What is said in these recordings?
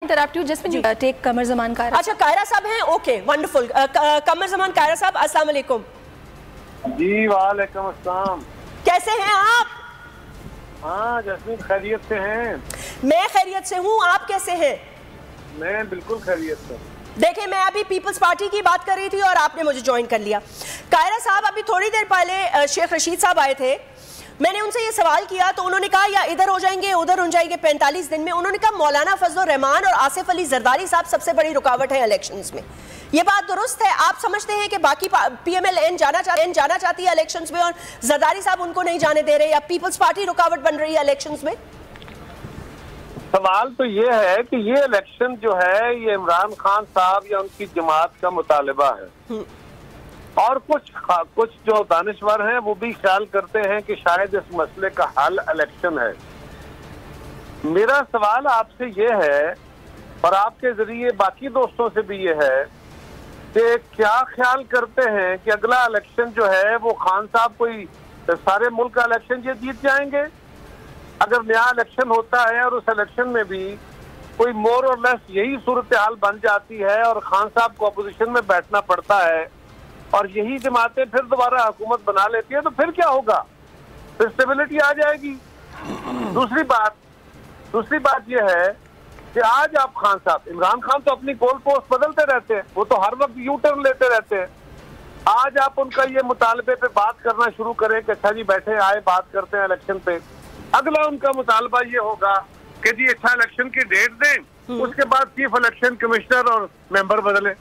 Interrupt you जिसमें take कमर जमान कायरा। अच्छा कायरा साहब हैं, ओके वंडरफुल। कमर जमान कायरा साहब अस्सलाम वालेकुम। जी वालेकुम अस्सलाम। कैसे हैं आप? हाँ जस्मीन खैरियत से हैं। मैं खैरियत से हूँ, आप कैसे हैं? मैं बिल्कुल खैरियत से। देखिए मैं अभी पीपल्स पार्टी की बात कर रही थी और आपने मुझे ज्वाइन कर लिया। कायरा साहब अभी थोड़ी देर पहले शेख रशीद साहब आए थे, मैंने उनसे ये सवाल किया तो उन्होंने कहा या इधर हो जाएंगे उधर हो जाएंगे 45 दिन में। उन्होंने कहा मौलाना फजल रहमान और आसिफ अली जरदारी साहब सबसे बड़ी रुकावट है इलेक्शंस में। ये बात दुरुस्त है? आप समझते हैं कि बाकी PMLN जाना चाहती है इलेक्शंस में और जरदारी साहब उनको नहीं जाने दे रहे, या पीपल्स पार्टी रुकावट बन रही है इलेक्शंस में? सवाल तो ये है कि ये इलेक्शन जो है ये इमरान खान साहब या उनकी जमात का मुतालिबा है, और कुछ जो दानिशवर हैं वो भी ख्याल करते हैं कि शायद इस मसले का हल इलेक्शन है। मेरा सवाल आपसे ये है और आपके जरिए बाकी दोस्तों से भी ये है कि क्या ख्याल करते हैं कि अगला इलेक्शन जो है वो खान साहब कोई सारे मुल्क का इलेक्शन ये जीत जाएंगे? अगर नया इलेक्शन होता है और उस इलेक्शन में भी कोई मोर और लेस यही सूरत हाल बन जाती है और खान साहब को अपोजिशन में बैठना पड़ता है और यही जमातें फिर दोबारा हुकूमत बना लेती है, तो फिर क्या होगा? फिर स्टेबिलिटी आ जाएगी। दूसरी बात यह है कि आज आप खान साहब, इमरान खान तो अपनी गोल पोस्ट बदलते रहते हैं, वो तो हर वक्त यू टर्न लेते रहते हैं। आज आप उनका ये मुतालबे पे बात करना शुरू करें कि अच्छा जी बैठे आए बात करते हैं इलेक्शन पे, अगला उनका मुतालबा ये होगा कि जी अच्छा इलेक्शन की डेट दें, उसके बाद चीफ इलेक्शन कमिश्नर और मेंबर बदले,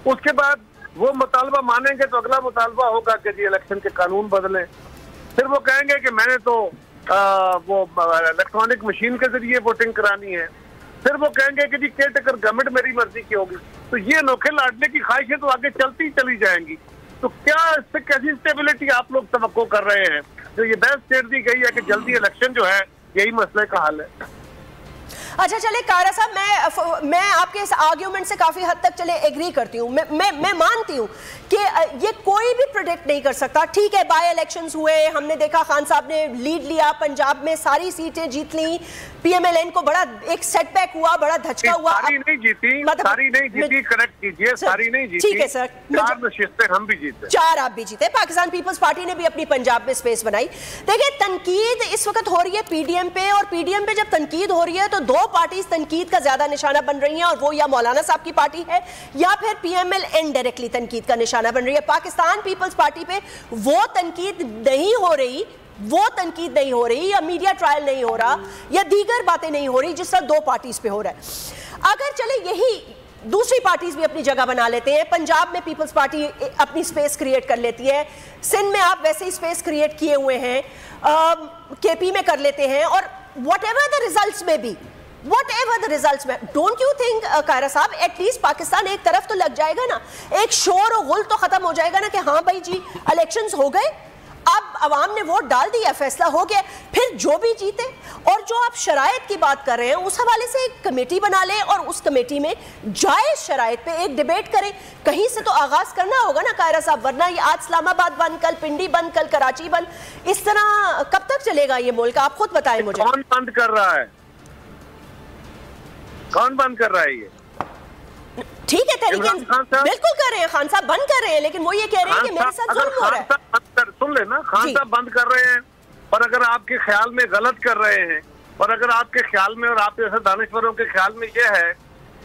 उसके बाद वो मुतालबा मानेंगे तो अगला मुतालबा होगा कि जी इलेक्शन के कानून बदलें, फिर वो कहेंगे कि मैंने तो वो इलेक्ट्रॉनिक मशीन के जरिए वोटिंग करानी है, फिर वो कहेंगे कि जी केयरटेकर गवर्नमेंट मेरी मर्जी की होगी। तो ये अनोखे लाडले की ख्वाहिशें तो आगे चलती चली जाएंगी। तो क्या इससे कैसी स्टेबिलिटी आप लोग तवक्को कर रहे हैं? तो ये बेस्ट स्टेट दी गई है कि जल्दी इलेक्शन जो है यही मसले का हल है। अच्छा चले कायरा साहब, मैं आपके इस आर्ग्यूमेंट से काफी हद तक चले एग्री करती हूँ। मैं मानती हूँ कि ये कोई भी प्रेडिक्ट नहीं कर सकता। ठीक है बाय इलेक्शंस हुए, हमने देखा खान साहब ने लीड लिया, पंजाब में सारी सीटें जीत ली, PMLN को बड़ा एक सेटबैक हुआ, बड़ा धचका हुआ। सारी नहीं जीती, करेक्ट कीजिए, सारी नहीं जीती। ठीक है सर, 4 नशिस्तें हम भी जीते, 4 आप भी जीते। पाकिस्तान पीपल्स पार्टी ने भी अपनी पंजाब में स्पेस बनाई। देखिए तनकीद इस वक्त हो रही है PDM पे, और PDM पे जब तनकीद हो रही है तो दो पार्टी तनकीद का ज्यादा निशाना बन रही हैं, और वो या मौलाना साहब की पार्टी है या फिर PMLN डायरेक्टली तनकीद का निशाना बन रही है। पाकिस्तान पीपल्स पार्टी पे वो तनकीद नहीं हो रही, या मीडिया ट्रायल नहीं हो रहा, या दीगर बातें नहीं हो रही जिस तरह दो पार्टीज पे हो रहा है। अगर चले यही दूसरी पार्टीज भी अपनी जगह बना लेते हैं, पंजाब में पीपल्स पार्टी अपनी स्पेस क्रिएट कर लेती है, सिंध में आप वैसे ही स्पेस क्रिएट किए हुए हैं, KP में कर लेते हैं, और व्हाटएवर द रिजल्ट्स में भी, डोंट यू थिंक कायरा साहब एटलीस्ट पाकिस्तान एक तरफ तो लग जाएगा ना, एक शोर और गुल तो खत्म हो जाएगा ना कि हाँ भाई जी इलेक्शंस हो गए, अब अवाम ने वोट डाल दिया, फैसला हो गया, फिर जो भी जीते। और जो आप शराइत की बात कर रहे हैं उस हवाले से एक कमेटी बना लें और उस कमेटी में जायज शराइत पे एक डिबेट करें। कहीं से तो आगाज करना होगा ना कायरा साहब, वरना ये आज इस्लामाबाद बंद, कल पिंडी बंद, कल कराची बंद, इस तरह कब तक चलेगा ये मुल्क? आप खुद बताएं मुझे। कौन बंद कर रहा है? कौन बंद कर रहा है? ये ठीक है तरीके बिल्कुल कर रहे हैं, खान साहब बंद कर रहे हैं, लेकिन वो ये कह रहे हैं कि मेरे साथ जुल्म हो रहा है। सुन लेना, खान साहब बंद कर रहे हैं, और अगर आपके ख्याल में गलत कर रहे हैं, और अगर आपके ख्याल में और आप जैसे दानिशवरों के ख्याल में ये है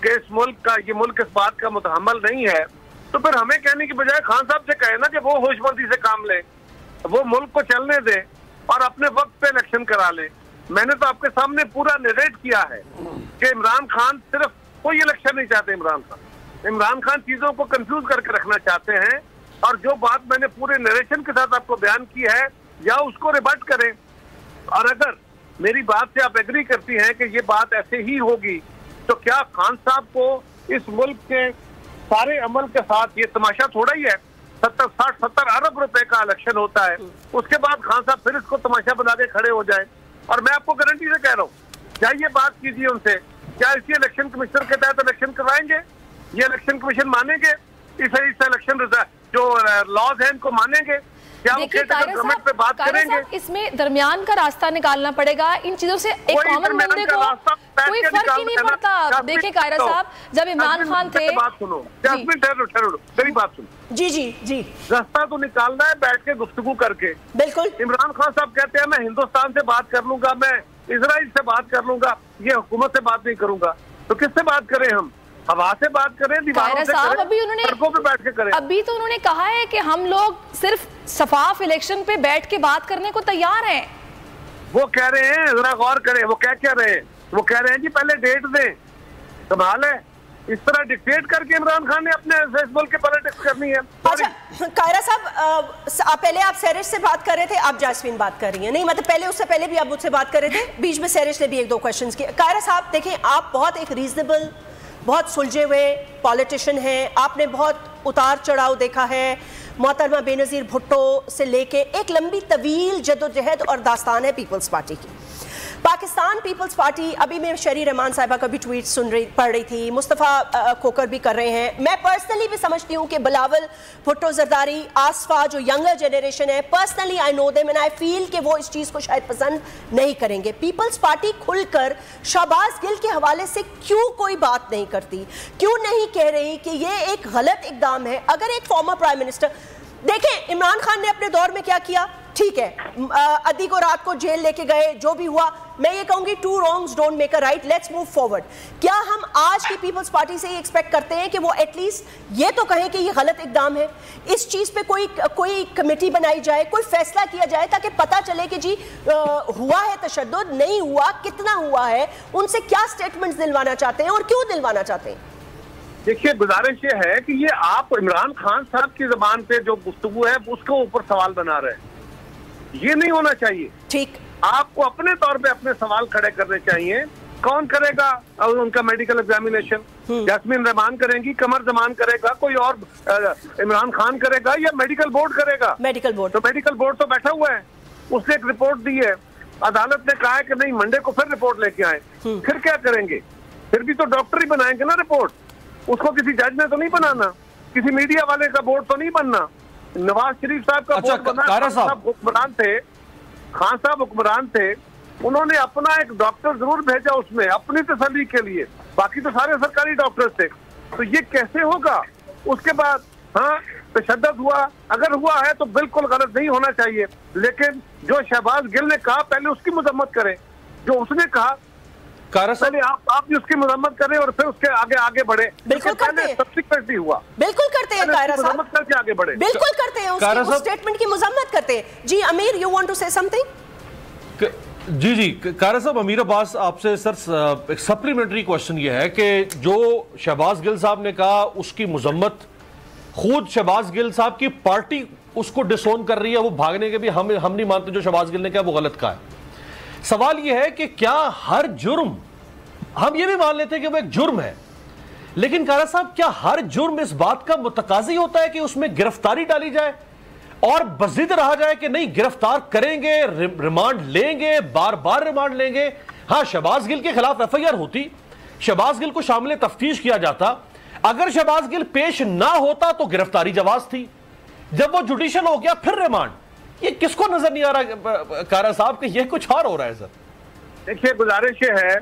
कि इस मुल्क का, ये मुल्क इस बात का मुतहम्मल नहीं है, तो फिर हमें कहने की बजाय खान साहब से कहे ना कि वो होशमंदी से काम लें, वो मुल्क को चलने दें और अपने वक्त पे इलेक्शन करा लें। मैंने तो आपके सामने पूरा निरेट किया है कि इमरान खान सिर्फ कोई इलेक्शन नहीं चाहते। इमरान खान चीजों को कंफ्यूज करके रखना चाहते हैं, और जो बात मैंने पूरे नरेशन के साथ आपको बयान की है या उसको रिबट करें, और अगर मेरी बात से आप एग्री करती हैं कि ये बात ऐसे ही होगी, तो क्या खान साहब को इस मुल्क के सारे अमल के साथ, ये तमाशा थोड़ा ही है, 70 अरब रुपए का इलेक्शन होता है, उसके बाद खान साहब फिर इसको तमाशा बना के खड़े हो जाए? और मैं आपको गारंटी से कह रहा हूँ, जाइए बात कीजिए उनसे, क्या इसी इलेक्शन कमिश्नर के तहत इलेक्शन करवाएंगे? ये इलेक्शन कमीशन मानेंगे? इस इलेक्शन जो लॉज हैं इनको मानेंगे? क्या वो केयरटेकर गवर्नमेंट पे बात करेंगे? इसमें दरमियान का रास्ता निकालना पड़ेगा इन चीजों से। एक कॉमन बंदे को कोई फर्क ही नहीं पड़ता। देखिए कायरा साहब, जब इमरान खान थे, बात सुनो जैस्मिन, ठहरो मेरी बात सुनो। जी रास्ता तो निकालना है बैठ के गुफ्तगू करके। बिल्कुल। इमरान खान साहब कहते हैं मैं हिंदुस्तान से बात कर लूंगा, मैं इजराइल से बात कर लूंगा, ये हुकूमत से बात नहीं करूंगा। तो किससे बात करें हम? हवा से बात करें, दीवारों से करें, अभी उन्होंने सड़कों पे बैठ के करें? अभी तो उन्होंने कहा है कि हम लोग सिर्फ शफाफ इलेक्शन पे बैठ के बात करने को तैयार हैं। वो कह रहे हैं, जरा गौर करें, वो क्या कह रहे हैं? वो कह रहे हैं जी पहले डेट दें। कमाल है, इस तरह डिक्टेट करके इमरान खान ने अपने मुल्क की पॉलिटिक्स करनी है। अच्छा कायरा साहब, पहले आप सैरिश से बात कर रहे थे, आप जैस्मिन बात कर रही हैं। नहीं मतलब पहले, उससे पहले भी आप मुझसे बात कर रहे थे, बीच में सैरिश ने भी एक दो क्वेश्चंस किए। कायरा साहब देखें, आप बहुत एक रीजनेबल, बहुत सुलझे हुए पॉलिटिशियन हैं। आपने बहुत उतार चढ़ाव देखा है, मोहतरमा बेनज़ीर भुट्टो से लेके एक लंबी तवील जद्दोजहद और दास्तान है पीपल्स पार्टी की। पाकिस्तान पीपल्स पार्टी, अभी मैं शरी रहमान साहिबा का भी ट्वीट पढ़ रही थी, मुस्तफ़ा खोकर भी कर रहे हैं। मैं पर्सनली भी समझती हूँ कि बिलावल भुट्टो जरदारी, आसफा जो यंगर जनरेशन है, personally I know them and I feel कि वो इस चीज़ को शायद पसंद नहीं करेंगे। पीपल्स पार्टी खुलकर शहबाज गिल के हवाले से क्यों कोई बात नहीं करती? क्यों नहीं कह रही कि ये एक गलत इकदाम है? अगर एक फॉर्मर प्राइम मिनिस्टर, देखें इमरान खान ने अपने दौर में क्या किया, ठीक है, अदी को रात को जेल लेके गए, जो भी हुआ, मैं ये कहूंगी two wrongs don't make a right, let's move forward. क्या हम आज की पीपल्स पार्टी से ये एक्सपेक्ट करते हैं कि वो एटलीस्ट ये तो कहें कि ये गलत इकदाम है, इस चीज पे कोई कमेटी बनाई जाए, कोई फैसला किया जाए ताकि पता चले कि जी हुआ है तशद्दुद, नहीं हुआ, कितना हुआ है, उनसे क्या स्टेटमेंट्स दिलवाना चाहते हैं और क्यों दिलवाना चाहते हैं? देखिए गुजारिश ये है कि ये आप इमरान खान साहब की जबान पे जो गुफ्तगू है उसके ऊपर सवाल बना रहे हैं, ये नहीं होना चाहिए। ठीक, आपको अपने तौर पे अपने सवाल खड़े करने चाहिए। कौन करेगा और उनका मेडिकल एग्जामिनेशन? जैस्मिन रहमान करेंगी, कमर जमान करेगा, कोई और इमरान खान करेगा या मेडिकल बोर्ड करेगा? Medical board. तो मेडिकल बोर्ड तो बैठा हुआ है, उसने एक रिपोर्ट दी है, अदालत ने कहा है कि नहीं मंडे को फिर रिपोर्ट लेके आए। फिर क्या करेंगे? फिर भी तो डॉक्टर ही बनाएंगे ना रिपोर्ट, उसको किसी जज ने तो नहीं बनाना, किसी मीडिया वाले का बोर्ड तो नहीं बनना। नवाज शरीफ साहब का बोर्ड बना, खान साहब हुक्मरान थे, खान साहब हुक्मरान थे, उन्होंने अपना एक डॉक्टर जरूर भेजा उसमें अपनी तसल्ली के लिए, बाकी तो सारे सरकारी डॉक्टर थे। तो ये कैसे होगा? उसके बाद हाँ तशद्दुद हुआ, अगर हुआ है तो बिल्कुल गलत नहीं होना चाहिए, लेकिन जो शहबाज गिल ने कहा पहले उसकी मजम्मत करें, जो उसने कहा पहले आप भी उसकी मजम्मत करें और फिर उसके आगे आगे बढ़े। बिल्कुल करते हैं, सब्सिक्वेंटली हुआ, बिल्कुल करते हैं कायरा साहब, मजम्मत करके आगे बढ़े, बिल्कुल करते हैं, उसके स्टेटमेंट की मजम्मत करते हैं। जी Amir, you want to say something? जी कायरा साहब, अमीर अब्बास आपसे सर एक सप्लीमेंट्री क्वेश्चन ये है कि जो शहबाज गिल साहब ने कहा उसकी मजम्मत खुद शहबाज गिल साहब की पार्टी उसको डिसोन कर रही है, वो भागने के भी हम नहीं मानते जो शहबाज गिल ने कहा वो गलत कहा है। सवाल यह है कि क्या हर जुर्म, हम ये भी मान लेते हैं कि वो एक जुर्म है, लेकिन कारा साहब क्या हर जुर्म इस बात का मुतकाजी होता है कि उसमें गिरफ्तारी डाली जाए और बजिद रहा जाए कि नहीं गिरफ्तार करेंगे, रिमांड लेंगे, बार बार रिमांड लेंगे? हाँ, शहबाज गिल के खिलाफ एफआईआर होती, शहबाज गिल को शामिल तफ्तीश किया जाता, अगर शहबाज गिल पेश ना होता तो गिरफ्तारी जवाज थी, जब वो जुडिशियल हो गया फिर रिमांड। ये किसको नजर नहीं आ रहा कारा साहब कि ये कुछ और हो रहा है? सर देखिए गुजारिश ये है,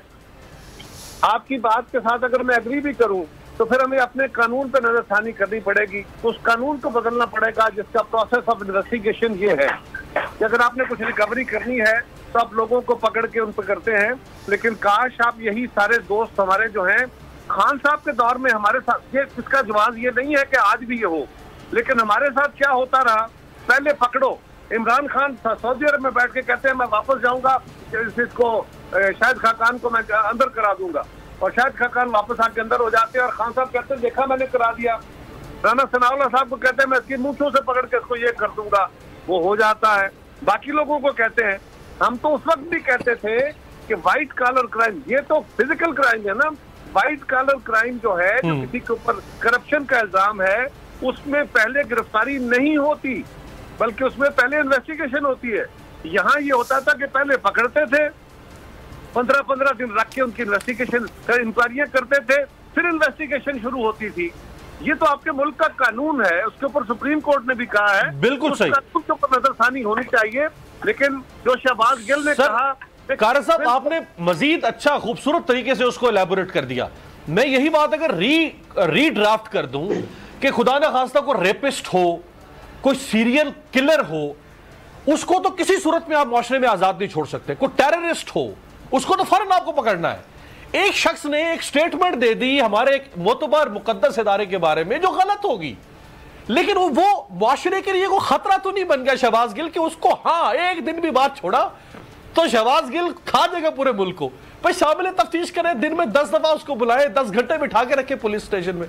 आपकी बात के साथ अगर मैं एग्री भी करूं तो फिर हमें अपने कानून पे नजरसानी करनी पड़ेगी, उस कानून को बदलना पड़ेगा जिसका प्रोसेस ऑफ इन्वेस्टिगेशन ये है कि अगर आपने कुछ रिकवरी करनी है तो आप लोगों को पकड़ के उन पर करते हैं। लेकिन काश आप यही सारे दोस्त हमारे जो हैं खान साहब के दौर में हमारे साथ, ये इसका जवाब ये नहीं है कि आज भी ये हो, लेकिन हमारे साथ क्या होता रहा, पहले पकड़ो। इमरान खान सऊदी अरब में बैठ के कहते हैं मैं वापस जाऊंगा, इसको शाहिद खाकान को मैं अंदर करा दूंगा, और शाहिद खाकान वापस आके अंदर हो जाते हैं और खान साहब कहते हैं देखा मैंने करा दिया। राना सनाउल्लाह साहब को कहते हैं मैं इसकी मूंछों से पकड़ के इसको ये कर दूंगा, वो हो जाता है। बाकी लोगों को कहते हैं, हम तो उस वक्त भी कहते थे कि व्हाइट कॉलर क्राइम, ये तो फिजिकल क्राइम है ना, व्हाइट कॉलर क्राइम जो है, जो किसी के ऊपर करप्शन का इल्जाम है, उसमें पहले गिरफ्तारी नहीं होती बल्कि उसमें पहले इन्वेस्टिगेशन होती है। यहाँ ये होता था कि पहले पकड़ते थे, 15-15 दिन रख के उनकी इन्वेस्टिगेशन इंक्वायरियां करते थे, फिर इन्वेस्टिगेशन शुरू होती थी। ये तो आपके मुल्क का कानून है, उसके ऊपर सुप्रीम कोर्ट ने भी कहा है, बिल्कुल सही, कानून के ऊपर नजरसानी होनी चाहिए। लेकिन जो शहबाज गिल ने कहा, कारज साहब आपने मजीद अच्छा खूबसूरत तरीके से उसको एलैबोरेट कर दिया। मैं यही बात अगर रीड्राफ्ट कर दूं कि खुदा न खास्ता कोई रेपिस्ट हो, कोई सीरियल किलर हो, उसको तो किसी सूरत में आप माशरे में आजाद नहीं छोड़ सकते। कोई टेररिस्ट हो, उसको तो फौरन आपको पकड़ना है। एक शख्स ने एक स्टेटमेंट दे दी हमारे एक मोतबर मुकद्दस इदारे के बारे में जो गलत होगी, लेकिन वो माशरे के लिए कोई खतरा तो नहीं बन गया शहबाज गिल कि उसको हाँ एक दिन भी बात छोड़ा तो शहबाज गिल खा देगा पूरे मुल्क को। भाई शामिल तफ्तीश करें, दिन में 10 दफा उसको बुलाए, 10 घंटे बिठा के रखे पुलिस स्टेशन में।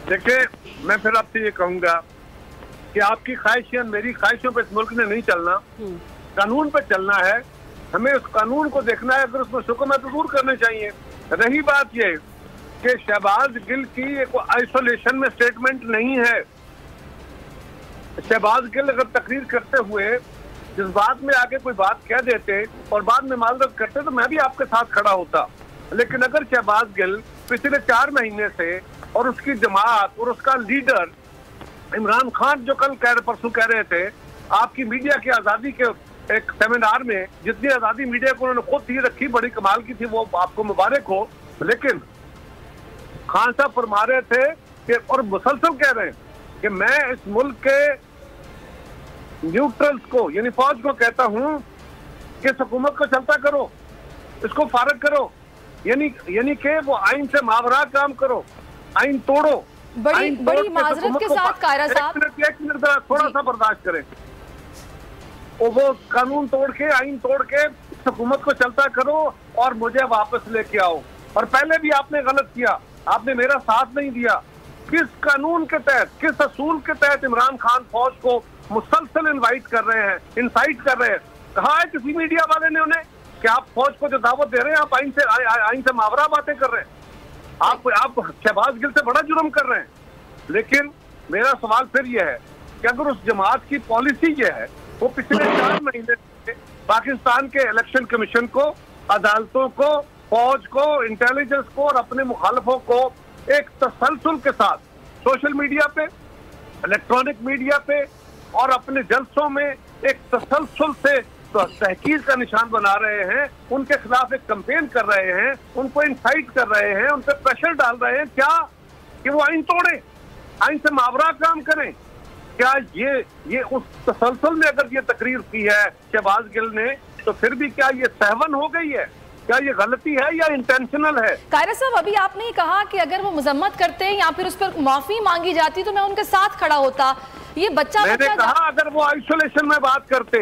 देखिए, मैं फिर आपसे ये कहूंगा कि आपकी ख्वाहिशें मेरी ख्वाहिशों पे इस मुल्क ने नहीं चलना, कानून पे चलना है। हमें उस कानून को देखना है, अगर उसमें शुक्र तो दूर करने चाहिए। रही बात ये कि शहबाज गिल की एक आइसोलेशन में स्टेटमेंट नहीं है। शहबाज गिल अगर तकरीर करते हुए जज्बात में आके कोई बात कह देते और बाद में माजरत करते तो मैं भी आपके साथ खड़ा होता। लेकिन अगर शहबाज गिल पिछले 4 महीने से और उसकी जमात और उसका लीडर इमरान खान जो कल परसों कह रहे थे आपकी मीडिया की आजादी के एक सेमिनार में, जितनी आजादी मीडिया को उन्होंने खुद दी रखी बड़ी कमाल की थी, वो आपको मुबारक हो। लेकिन खान साहब फरमा रहे थे कि और मुसलसल कह रहे हैं कि मैं इस मुल्क के न्यूट्रल्स को यानी फौज को कहता हूं कि इस हुकूमत को चलता करो, इसको फारग करो, यानी कि वो आइन से मावरा काम करो, आइन तोड़ो। बड़ी माजरत के साथ कायरा साहब, एक मिनट थोड़ा सा बर्दाश्त करें। वो कानून तोड़ के, आइन तोड़ के हुकूमत को चलता करो और मुझे वापस लेके आओ। और पहले भी आपने गलत किया, आपने मेरा साथ नहीं दिया। किस कानून के तहत, किस असूल के तहत इमरान खान फौज को मुसलसल इनवाइट कर रहे हैं, इंसाइट कर रहे हैं? कहा है किसी मीडिया वाले ने उन्हें कि आप फौज को जो दावत दे रहे हैं आप आइन से मावरा बातें कर रहे हैं, आप शहबाज गिल से बड़ा जुर्म कर रहे हैं। लेकिन मेरा सवाल फिर यह है कि अगर उस जमात की पॉलिसी यह है, वो पिछले 4 महीने से पाकिस्तान के इलेक्शन कमीशन को, अदालतों को, फौज को, इंटेलिजेंस को और अपने मुखालफों को एक तसलसल के साथ सोशल मीडिया पे, इलेक्ट्रॉनिक मीडिया पे और अपने जलसों में एक तसलसल से तहकीक का निशान बना रहे हैं, उनके खिलाफ एक कैंपेन कर रहे हैं, उनको इंसाइट कर रहे हैं, उन पर प्रेशर डाल रहे हैं क्या कि वो आइन तोड़े, आइन से मावरा काम करें। क्या ये उस तसलसल में अगर ये तकरीर की है शहबाज गिल ने, तो फिर भी क्या ये सहवन हो गई है? क्या ये गलती है या इंटेंशनल है? कायरा साहब, अभी आपने कहा कि अगर वो मजम्मत करते हैं या फिर उस पर माफी मांगी जाती तो मैं उनके साथ खड़ा होता। ये मैंने कहा अगर वो आइसोलेशन में बात करते,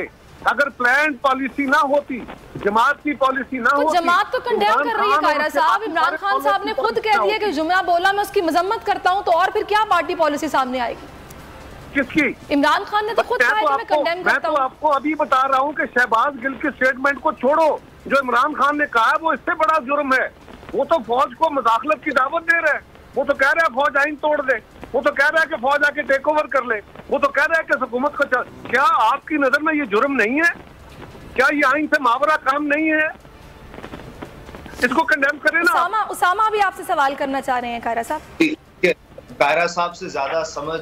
अगर प्लान पॉलिसी ना होती, जमात की पॉलिसी ना होती। जमात तो कंडेम कर रही है कायरा साहब। इमरान खान साहब ने खुद कह दिया कि जुम्मा बोला मैं उसकी मजम्मत करता हूं, तो और फिर क्या पार्टी पॉलिसी सामने आएगी? किसकी? इमरान खान ने तो खुद कहा कि मैं कंडेम करता हूं। मैं तो आपको अभी बता रहा हूं कि शहबाज गिल के स्टेटमेंट को छोड़ो, जो इमरान खान ने कहा है वो इससे बड़ा जुर्म है। वो तो फौज को मुदाखलत की दावत दे रहे हैं, वो तो कह रहा है फौज आइन तोड़ दे, वो तो कह रहा है कि फौज आके टेक ओवर कर ले, वो तो कह रहा है कि हुकूमत को क्या आपकी नजर में ये जुर्म नहीं है? क्या ये आइन से मावरा काम नहीं है? इसको कंडेम करें ना। उसामा भी आपसे सवाल करना चाह रहे हैं कायरा साहब। कायरा साहब से ज्यादा समझ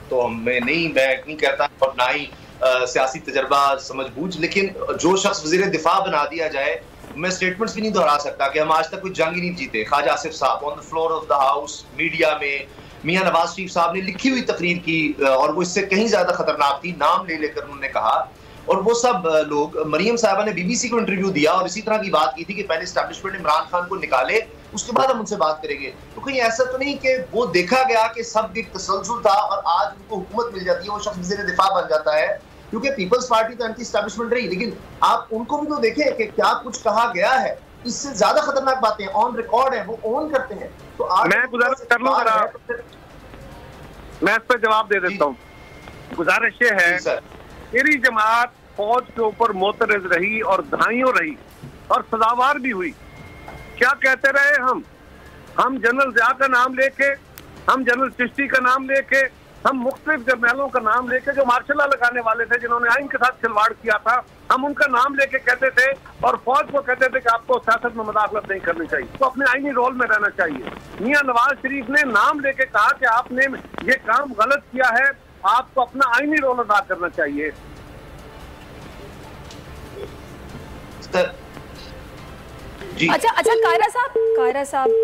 तो हमें नहीं, मैं नहीं कहता, और ना ही सियासी तजर्बा समझ बूझ, लेकिन जो शख्स वजीर दिफा बना दिया जाए, मैं स्टेटमेंट्स भी नहीं दोहरा सकता कि हम आज तक कोई जंग ही नहीं जीते। ख्वाजा आसिफ साहब on the floor of the house media में मियां नवाज शरीफ साहब ने लिखी हुई तकरीर की और वो इससे कहीं ज्यादा खतरनाक थी, नाम ले लेकर उन्होंने कहा। और वो सब लोग, मरियम साहबा ने बीबीसी को इंटरव्यू दिया और इसी तरह की बात की थी कि पहले एस्टैब्लिशमेंट इमरान खान को निकाले, उसके बाद हम उनसे बात करेंगे। तो कहीं ऐसा तो नहीं कि वो देखा गया कि सब एक तसलसल था और आज उनको हुकूमत मिल जाती है, वो शख्स वज़ीर दिफा बन जाता है, क्योंकि पीपल्स पार्टी तो एंटी एस्टैब्लिशमेंट रही। लेकिन आप उनको भी तो देखें कि क्या कुछ कहा गया है, इससे ज्यादा खतरनाक बातें ऑन रिकॉर्ड है, वो ऑन करते हैं। तो आज मैं गुजारिश कर लूं, मैं इस पर जवाब दे देता हूँ। गुजारिश ये है, मेरी जमात फौज के ऊपर मोतरज रही और धाइयों रही और सजावार भी हुई। क्या कहते रहे हम जनरल ज़िया का नाम लेके, हम जनरल चिश्ती का नाम लेके, हम मुख्तलिफ जर्नलों का नाम लेके जो मार्शल लॉ लगाने वाले थे, जिन्होंने आइन के साथ खिलवाड़ किया था, हम उनका नाम लेके कहते थे और फौज को कहते थे कि आपको सियासत में मुदाखलत नहीं करनी चाहिए, तो अपने आईनी रोल में रहना चाहिए। मियां नवाज शरीफ ने नाम लेके कहा कि आपने ये काम गलत किया है, आपको अपना आईनी रोल अदा करना चाहिए। अच्छा कायरा साहब